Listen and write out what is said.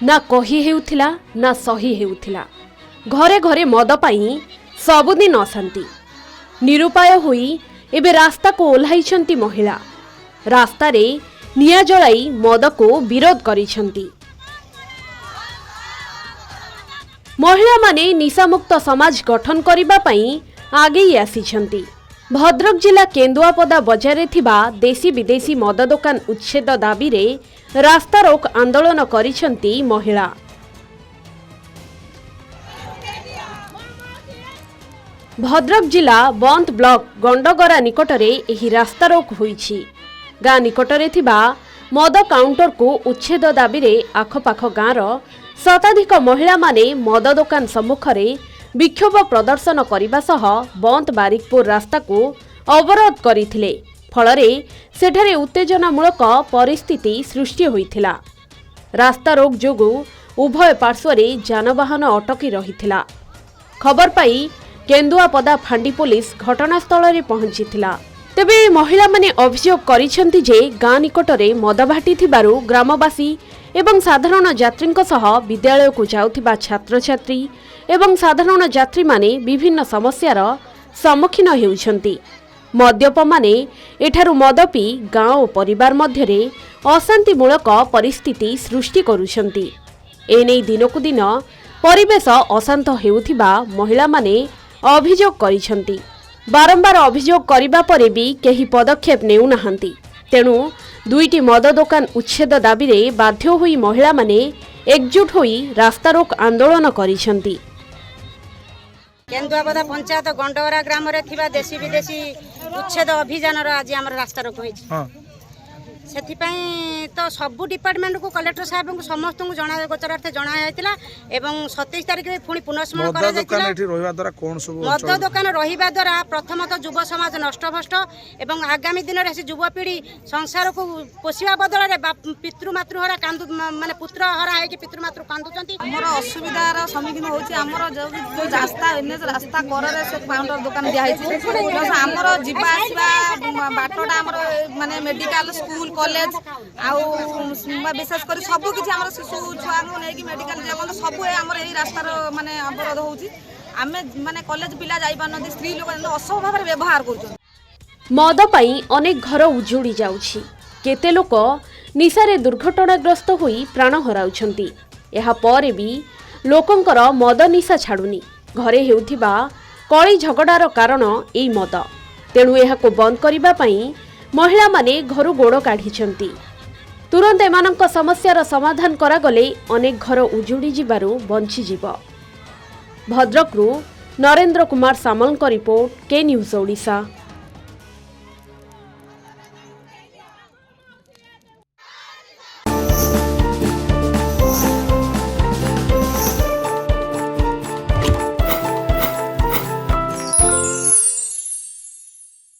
ना कही हेउथिला ना सही हेउथिला। घरे घरे मद पाई सबुदिन अशांति। निरुपाय होई एबे रास्ता को ओह्लाइछंती महिला। रास्ता रे निया जलाई मद को विरोध करिछंती। महिला माने निशामुक्त समाज गठन करिबा पई आगे आसीछंती। भद्रक जिला केन्दुआपदा बजारे थिबा देशी विदेशी मद दुकान उच्छेद दाबी रे रास्ता रोक आंदोलन करिछंती महिला। भद्रक जिला बंत ब्लॉक गंडगरा निकटरे एही रास्ता रोक होईछि। गाँ निकटरे थिबा मद काउंटर को उच्छेद दाबी रे आखपाख गाँर शताधिक महिला माने मद दुकान सम्मुखरे विक्षोभ प्रदर्शन करने सह बंत बारिकपुर रास्ता को अवरोध करथिले। फलरे सेठारे उत्तेजनामूलक परिस्थिति सृष्टि होइथिला। रास्ता रोक जोगु उभय पार्श्वरे जानवाहन अटकी रहिथिला। खबर पाई केन्दुआपदा फांडी पुलिस घटनास्थल रे पहुंचीथिला। तेबे महिला माने अभियोग करिसेंती जे गाँ निकटरे मद भाटी थिबारु ग्रामवासी एवं साधारण यात्री सह विद्यालय को जाउथिबा छात्र छात्री एवं साधारण यात्री माने विभिन्न समस्यार सम्मुखीन हेउछंती। मद्यप माने एठारु मद पी गाँ और परिवार मध्यरे अशांतिमूलक परिस्थिति सृष्टि करुछंती। एनै दिनकु दिन परिवेश अशांत हेउथिबा महिला माने अभियोग करिछंती। बारंबार अभियोग करिबा परे भी केही पदक्षेप नेउ नाहंती। तेणु दुईटी मद दुकान उच्छेद दाबी रे बाध्य होई महिला माने एकजुट होई रास्ता रोक आंदोलन करिछंती। केन्दुआपदा पंचायत गंडगरा ग्राम रे थिबा देशी विदेशी उच्छेद अभियान आज आम रास्ता रोक होईछि। तो सबू डिपार्टमेंट को कलेक्टर साहब को समस्त को जना गोचरार्थ जना जायतिला एवं 27 तारिख पुणी पुनस्मरण करा जायतिला। मद दुकान रहिबा द्वारा प्रथमतः युव समाज नष्टभ्रष्ट एवं आगामी दिन रे युवपीढ़ी संसार को पोषिबा बदल रे पितृमातृहरा कांदु माने पुत्र हरा है कि पितृमातृ कांदुचंती। हमर असुविधार सम्मुखीन होछि। हमर जो रास्ता एनएच रास्ता करे से काउंटर दुकान दिया है। हमर जीवा आसीबा बाटोडा हमर माने मेडिकल स्कूल कॉलेज आउ विशेष कर सब किछि हमर शिशु छुआ को नै कि मेडिकल जेबन सब हमर एही रास्तार माने अवरोध होछि। आमे माने कॉलेज पिला जाई पान स्त्री लोक असह भाव व्यवहार करछन। मद पाई अनेक घर उजुड़ी जाउछि। केते लोक निशारे दुर्घटनाग्रस्त होई प्राण हराउछंती। एहा परे भी लोकंकर मद निशा छाडुनी। घरे हेउथिबा कଳି झगड़ार कारण एई मद। तेणु एहाको बंद करिबा पई महिला माने घरु गोड़ काढ़िछंती। तुरंत एमानंक समस्यार समाधान करागले अनेक घर उजुड़ी जिबारु बंची जीव। भद्रकरू नरेंद्र कुमार सामलଙ୍କ रिपोर्ट के न्यूज ओडिशा।